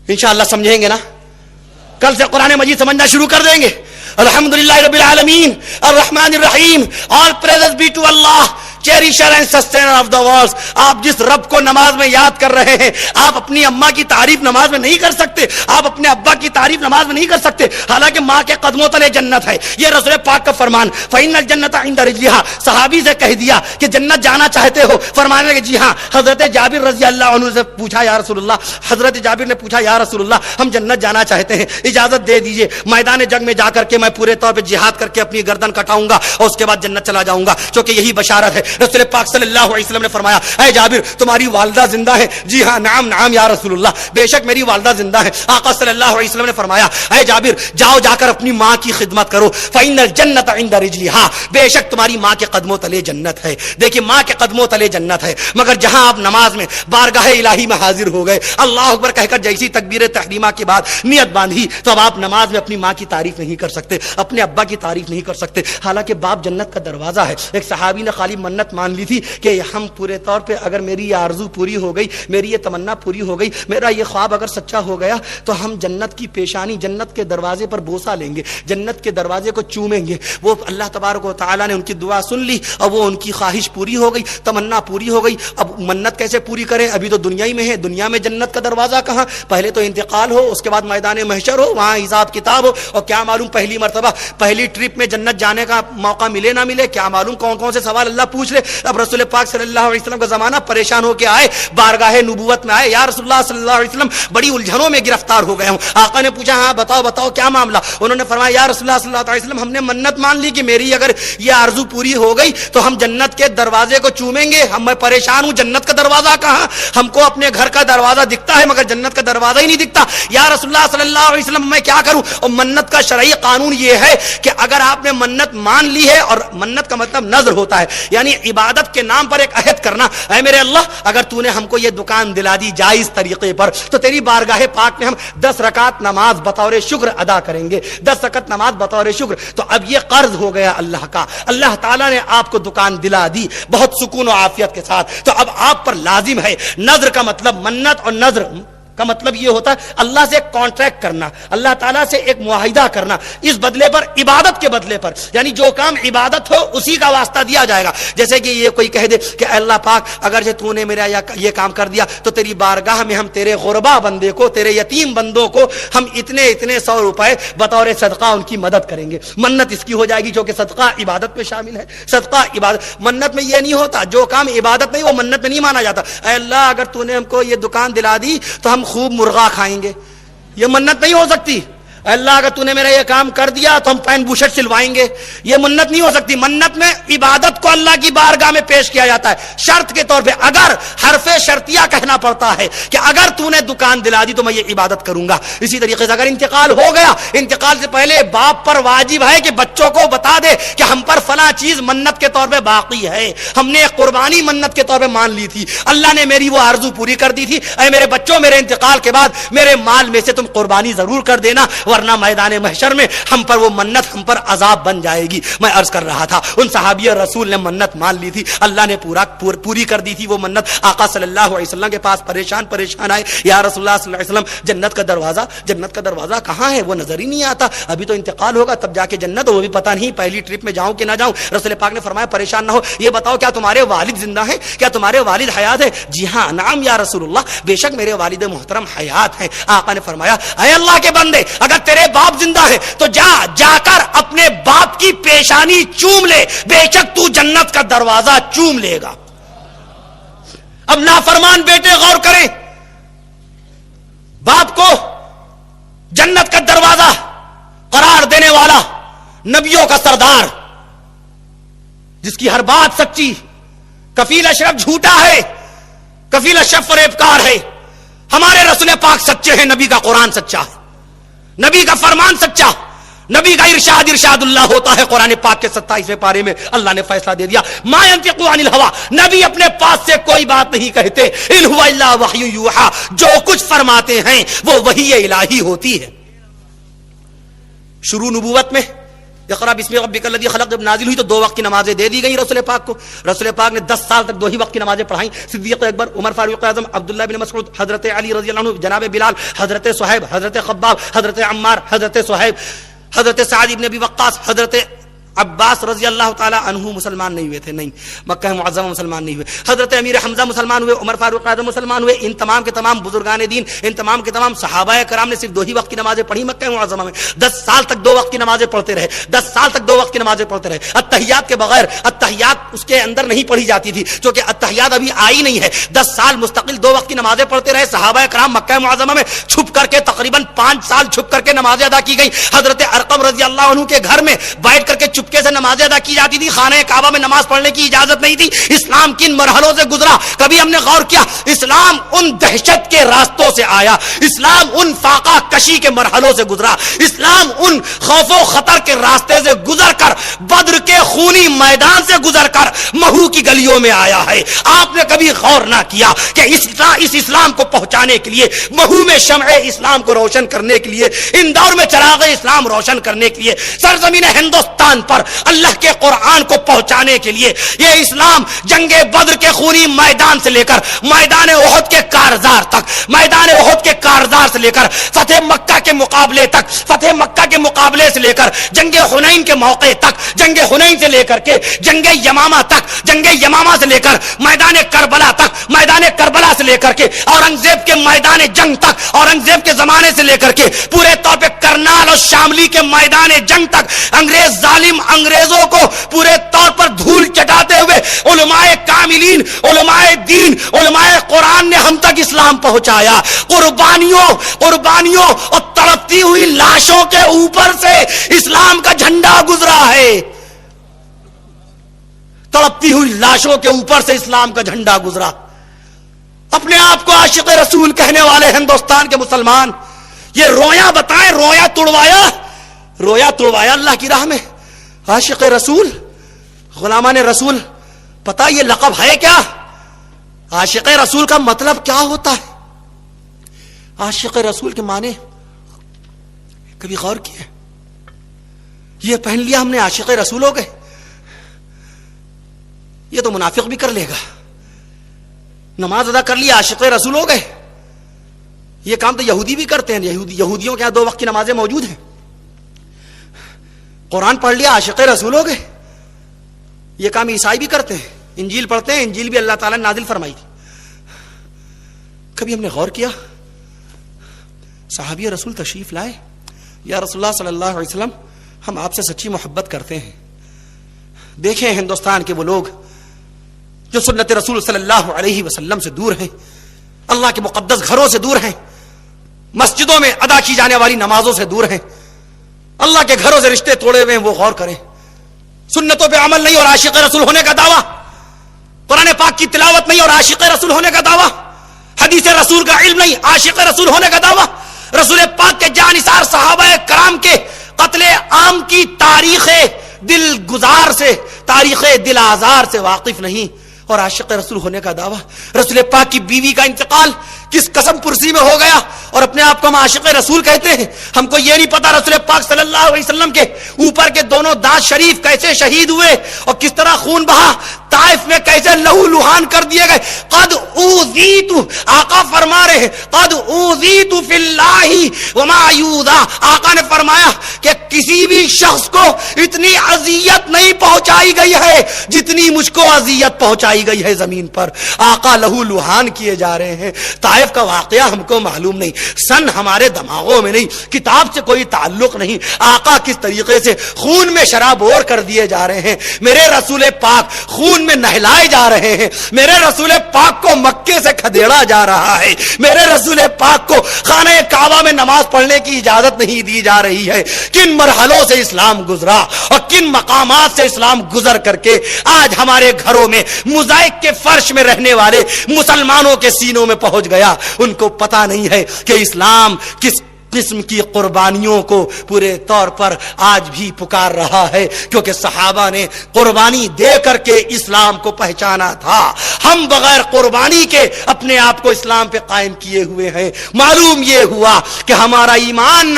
انشاءاللہ سمجھیں گے نا؟ کل سے قرآن مجید سمجھنا شروع کر دیں گے. الحمدللہ رب العالمین الرحمن الرحیم. All praises be to Allah, cherisher and sustainer of the worlds. آپ جس رب کو نماز میں یاد کر رہے ہیں، آپ اپنی اماں کی تعریف نماز میں نہیں کر سکتے، آپ اپنے ابا کی تعریف نماز میں نہیں کر سکتے، حالانکہ ماں کے قدموں تلے جنت ہے. یہ رسول پاک کا فرمان. فإن الجنت عند رجلها. صحابی سے کہہ دیا کہ جنت جانا چاہتے ہو؟ فرمانے لگے جی ہاں. حضرت جابر رضی اللہ عنہ سے پوچھا یا رسول اللہ، حضرت جابر نے پوچھا یا رسول اللہ ہم جنت جانا چاہتے ہیں، اجازت دے دیجئے میدان جنگ میں جا کر کے میں پورے طور پہ جہاد کر کے اپنی گردن کٹاؤں گا اور اس کے بعد جنت چلا جاؤں گا، چونکہ یہی بشارت ہے. رسول پاک صلی اللہ علیہ وسلم نے فرمایا اے جابر تمہاری والدہ زندہ ہے؟ جی ہاں. نعم نعم یا رسول اللہ، بے شک میری والدہ زندہ ہے. آقا صلی اللہ علیہ وسلم نے فرمایا اے جابر جاؤ جا کر اپنی ماں کی خدمت کرو. فإن الجنت عند رجلها. بے شک تمہاری ماں کے قدموں تلے جنت ہے. دیکھیں ماں کے قدموں تلے جنت ہے، مگر جہاں آپ نماز میں بارگاہ الہی میں حاضر ہو گئے، اللہ اکبر کہہ کر جیسی تکبیر تحریمہ کے بعد نیت باندھی، تو اب آپ نماز میں اپنی ماں کی تعریف نہیں کر سکتے، اپنے ابا کی تعریف نہیں کر سکتے، حالانکہ باپ جنت کا دروازہ ہے. ایک صحابی نے خالی منت مان لی تھی کہ ہم پورے طور پہ اگر میری یہ آرزو پوری ہو گئی، میری یہ تمنا پوری ہو گئی، میرا یہ خواب اگر سچا ہو گیا تو ہم جنت کی پیشانی، جنت کے دروازے پر بوسہ لیں گے، جنت کے دروازے کو چومیں گے. وہ اللہ تبارک و تعالیٰ نے ان کی دعا سن لی اور وہ ان کی خواہش پوری ہو گئی، تمنا پوری ہو گئی. اب منت کیسے پوری کریں؟ ابھی تو دنیا ہی میں ہے، دنیا میں جنت کا دروازہ کہاں؟ پہلے تو انتقال ہو، اس کے بعد میدان محشر ہو، وہاں حساب کتاب ہو، اور کیا معلوم پہلی مرتبہ پہلی ٹرپ میں جنت جانے کا موقع ملے نہ ملے، کیا معلوم کون کون سے سوال اللہ پوچھ لے. اب رسول پاک صلی اللہ علیہ وسلم کا زمانہ پریشان ہو کے آئے، بارگاہ نبوت میں آئے، یا رسول اللہ صلی اللہ علیہ وسلم بڑی الجھنوں میں گرفتار ہو گئے ہوں. آقا نے پوچھا ہاں بتاؤ بتاؤ کیا معاملہ؟ انہوں نے فرمایا یا رسول اللہ صلی اللہ علیہ وسلم ہم نے منت مان لی کہ میری اگر یہ آرزو پوری ہو گئی تو ہم جنت کے دروازے کو چومیں گے. میں پریشان ہوں، جنت کا دروازہ کہاں؟ ہم کو اپنے گھر کا دروازہ دکھتا ہے مگر جنت کا دروازہ ہی نہیں دکھتا. یا رسول اللہ صلی اللہ علیہ وسلم میں کیا کروں؟ اور منت کا شرعی قانون یہ ہے کہ اگر آپ نے منت مان لی ہے، اور منت کا مطلب نظر ہوتا ہے، یعنی عبادت کے نام پر ایک عہد کرنا، اے میرے اللہ اگر تو نے ہم کو یہ دکان دلا دی جائز طریقے پر تو تیری بارگاہ پاک میں ہم 10 رکعت نماز بطور شکر ادا کریں گے، 10 رکعت نماز بطور شکر. تو اب یہ قرض ہو گیا اللہ کا، اللہ تعالیٰ نے آپ کو دکان دلا دی بہت سکون و عافیت کے ساتھ، تو اب آپ پر لازم ہے. نظر کا مطلب، منت اور نظر کا مطلب یہ ہوتا ہے اللہ سے کانٹریکٹ کرنا، اللہ تعالیٰ سے ایک معاہدہ کرنا، اس بدلے پر، عبادت کے بدلے پر، یعنی جو کام عبادت ہو اسی کا واسطہ دیا جائے گا. جیسے کہ یہ کوئی کہہ دے کہ اللہ پاک اگر تو نے میرا یہ کام کر دیا تو تیری بارگاہ میں ہم تیرے غربا بندے کو، تیرے یتیم بندوں کو ہم اتنے 100 روپے بطور صدقہ ان کی مدد کریں گے. منت اس کی ہو جائے گی جو کہ صدقہ عبادت میں شامل ہے. صدقہ عبادت، منت میں یہ نہیں ہوتا، جو کام عبادت نہیں وہ منت میں نہیں مانا جاتا. اے اللہ اگر تو نے ہم کو یہ دکان دلا دی تو ہم خوب مرغا کھائیں گے، یہ منت نہیں ہو سکتی. اللہ اگر تو نے میرا یہ کام کر دیا تو ہم پین بوشٹ سلوائیں گے، یہ منت نہیں ہو سکتی. منت میں عبادت کو اللہ کی بارگاہ میں پیش کیا جاتا ہے شرط کے طور پہ. اگر حرف شرطیہ کہنا پڑتا ہے کہ اگر تو نے دکان دلا دی تو میں یہ عبادت کروں گا. اسی طریقے سے اگر انتقال ہو گیا، انتقال سے پہلے باپ پر واجب ہے کہ بچوں کو بتا دے کہ ہم پر فلاں چیز منت کے طور پہ باقی ہے، ہم نے ایک قربانی منت کے طور پہ مان لی تھی، اللہ نے میری وہ آرزو پوری کر دی تھی. اے میرے بچوں میرے انتقال کے بعد میرے مال میں سے تم قربانی ضرور کر دینا، ورنہ میدان محشر میں ہم پر وہ منت، ہم پر عذاب بن جائے گی. میں عرض کر رہا تھا ان صحابی رسول نے منت مان لی تھی، اللہ نے پوری کر دی تھی وہ منت. آقا صلی اللہ علیہ وسلم کے پاس پریشان آئے، یا رسول اللہ صلی اللہ علیہ وسلم جنت کا دروازہ کہاں ہے؟ وہ نظر ہی نہیں آتا، ابھی تو انتقال ہوگا تب جا کے جنت، وہ بھی پتہ نہیں پہلی ٹرپ میں جاؤں کہ نہ جاؤں. رسول پاک نے فرمایا پریشان نہ ہو، یہ بتاؤ کیا تمہارے والد زندہ ہیں؟ کیا تمہارے والد حیات ہیں؟ جی ہاں. نعم یا رسول اللہ، بے شک میرے والد محترم حیات ہیں. آقا نے فرمایا اے اللہ کے بندے اگر تیرے باپ زندہ ہے تو جا کر اپنے باپ کی پیشانی چوم لے، بے شک تو جنت کا دروازہ چوم لے گا. اب نافرمان بیٹے غور کریں، باپ کو جنت کا دروازہ قرار دینے والا، نبیوں کا سردار، جس کی ہر بات سچی، کفیل اشرف جھوٹا ہے، کفیل اشرف فریبکار ہے. ہمارے رسول پاک سچے ہیں، نبی کا قرآن سچا ہے، نبی کا فرمان سچا، نبی کا ارشاد اللہ ہوتا ہے. قرآن پاک کے 27ویں پارے میں اللہ نے فیصلہ دے دیا، ما ينطق عن الهوى، نبی اپنے پاس سے کوئی بات نہیں کہتے، ان هو الا وحی یوحى، جو کچھ فرماتے ہیں وہ وحی الہی ہوتی ہے. شروع نبوت میں اقرا بسم ربک الذی خلق جب نازل ہوئی تو 2 وقت کی نمازیں دے دی گئی رسول پاک کو. رسول پاک نے 10 سال تک 2 ہی وقت کی نمازیں پڑھائیں. صدیق اکبر، عمر فاروق اعظم، عبداللہ بن مسعود، حضرت علی رضی اللہ عنہ، جناب بلال، حضرت صہیب، حضرت خباب، حضرت عمار، حضرت صہیب، حضرت سعد بن ابی وقاص، حضرت عباس رضی اللہ تعالی عنہ مسلمان نہیں ہوئے تھے. نہیں، مکہ معظمہ مسلمان نہیں ہوئے. حضرت امیر حمزہ مسلمان ہوئے، عمر فاروق اعظم مسلمان ہوئے. ان تمام کے تمام بزرگان دین، ان تمام کے تمام صحابہ کرام نے صرف 2 ہی وقت کی نمازیں پڑھی مکہ معظمہ میں. 10 سال تک 2 وقت کی نمازیں پڑھتے رہے. 10 سال تک 2 وقت کی نمازیں پڑھتے رہے. التحیات کے بغیر، التحیات اس کے اندر نہیں پڑھی جاتی تھی کیونکہ التحیات ابھی آئی نہیں ہے. 10 سال مستقل 2 وقت کی نمازیں پڑھتے رہے. صحابہ کرام مکہ معظمہ میں چھپ کر کے تقریباً 5 سال چھپ کر کے نمازیں ادا کی گئی. حضرت ارقم رضی اللہ عنہ کے گھر میں بیٹھ کر کے چپکے سے نمازیں ادا کی جاتی تھی. خانہ کعبہ میں نماز پڑھنے کی اجازت نہیں تھی. اسلام کن مرحلوں سے گزرا کبھی ہم نے غور کیا؟ اسلام ان دہشت کے راستوں سے آیا. اسلام ان فاقہ کشی کے مرحلوں سے گزرا. اسلام ان خوف و خطر کے راستے سے گزر کر، بدر کے خونی میدان سے گزر کر مہو کی گلیوں میں آیا ہے. آپ نے کبھی غور نہ کیا کہ اس اسلام کو پہنچانے کے لیے، مہو میں شمع اسلام کو روشن کرنے کے لیے، اندور میں چراغ اسلام روشن کرنے کے لیے، سرزمین ہندوستان پر اللہ کے قرآن کو پہنچانے کے لیے یہ اسلام جنگ بدر کے خونی میدان سے لے کر میدان احد کے کارزار تک، میدان احد کے کارزار سے لے کر فتح مکہ کے مقابلے تک، فتح مکہ کے مقابلے سے لے کر جنگ حنین کے موقع تک، جنگ حنین سے لے کر کے جنگ یمامہ تک، جنگ یمامہ سے لے کر میدان کربلا تک، میدان کربلا سے لے کر کے اورنگزیب کے میدان جنگ تک، اورنگزیب کے زمانے سے لے کر کے پورے طور پہ کرنال اور شاملی کے میدان جنگ تک، انگریز ظالم انگریزوں کو پورے طور پر دھول چٹاتے ہوئے علماء کاملین، علماء دین، علماء قرآن نے ہم تک اسلام پہنچایا. قربانیوں اور تڑپتی ہوئی لاشوں کے اوپر سے اسلام کا جھنڈا گزرا ہے. تڑپتی ہوئی لاشوں کے اوپر سے اسلام کا جھنڈا گزرا. اپنے آپ کو عاشق رسول کہنے والے ہندوستان کے مسلمان یہ رویا بتائیں، رویا توڑوایا اللہ کی راہ میں. عاشق رسول، غلامان رسول، پتہ یہ لقب ہے کیا؟ عاشق رسول کا مطلب کیا ہوتا ہے؟ عاشق رسول کے معنی کبھی غور کیے؟ یہ پہن لیا ہم نے عاشق رسول ہو گئے. یہ تو منافق بھی کر لے گا. نماز ادا کر لیا عاشق رسول ہو گئے. یہ کام تو یہودی بھی کرتے ہیں. یہودیوں کے یہاں 2 وقت کی نمازیں موجود ہیں. قرآن پڑھ لیا عاشق رسول ہو گئے. یہ کام عیسائی بھی کرتے ہیں. انجیل پڑھتے ہیں. انجیل بھی اللہ تعالیٰ نے نازل فرمائی تھی. کبھی ہم نے غور کیا؟ صحابی رسول تشریف لائے، یا رسول اللہ صلی اللہ علیہ وسلم ہم آپ سے سچی محبت کرتے ہیں. دیکھیں ہندوستان کے وہ لوگ جو سنت رسول صلی اللہ علیہ وسلم سے دور ہیں، اللہ کے مقدس گھروں سے دور ہیں، مسجدوں میں ادا کی جانے والی نمازوں سے دور ہیں، اللہ کے گھروں سے رشتے توڑے ہوئے ہیں. وہ غور کریں. سنتوں پہ عمل نہیں اور عاشق رسول ہونے کا دعویٰ، قرآن پاک کی تلاوت نہیں اور عاشق رسول ہونے کا دعویٰ، حدیث رسول کا علم نہیں، عاشق رسول ہونے کا دعویٰ، رسول پاک کے جانثار صحابہ کرام کے قتل عام کی تاریخ دل گزار سے، تاریخ دل آزار سے واقف نہیں اور عاشق رسول ہونے کا دعویٰ. رسول پاک کی بیوی کا انتقال کس قسم پرسی میں ہو گیا اور اپنے آپ کو ہم عاشق رسول کہتے ہیں. ہم کو یہ نہیں پتا رسول پاک صلی اللہ علیہ وسلم کے اوپر کے دونوں دانت شریف کیسے شہید ہوئے اور کس طرح خون بہا، طائف میں کیسے لہو لہان کر دیے گئے. قد اوذیت، آقا فرما رہے ہیں قد اوذیت فی اللہ وما یوذا. آقا نے فرمایا کہ کسی بھی شخص کو اتنی اذیت نہیں پہنچائی گئی ہے جتنی مجھ کو اذیت پہنچائی گئی ہے زمین پر. آقا لہو لہان کیے جا رہے ہیں. طائف کا واقعہ ہم کو معلوم نہیں، سن ہمارے دماغوں میں نہیں، کتاب سے کوئی تعلق نہیں. آقا کس طریقے سے خون میں شرابور کر دیے جا رہے ہیں، میرے رسول پاک خون میں نہلائے جا رہے ہیں، میرے رسول پاک کو مکے سے کھدیڑا جا رہا ہے، میرے رسول پاک کو خانہ کعبہ میں نماز پڑھنے کی اجازت نہیں دی جا رہی ہے. کن مرحلوں سے اسلام گزرا اور کن مقامات سے اسلام گزر کر کے آج ہمارے گھروں میں موزائک کے فرش میں رہنے والے مسلمانوں کے سینوں میں پہنچ گیا. ان کو پتا نہیں ہے کہ اسلام کس قسم کی قربانیوں کو پورے طور پر آج بھی پکار رہا ہے، کیونکہ صحابہ نے قربانی دے کر کے اسلام کو پہچانا تھا. ہم بغیر قربانی کے اپنے آپ کو اسلام پہ قائم کیے ہوئے ہیں. معلوم یہ ہوا کہ ہمارا ایمان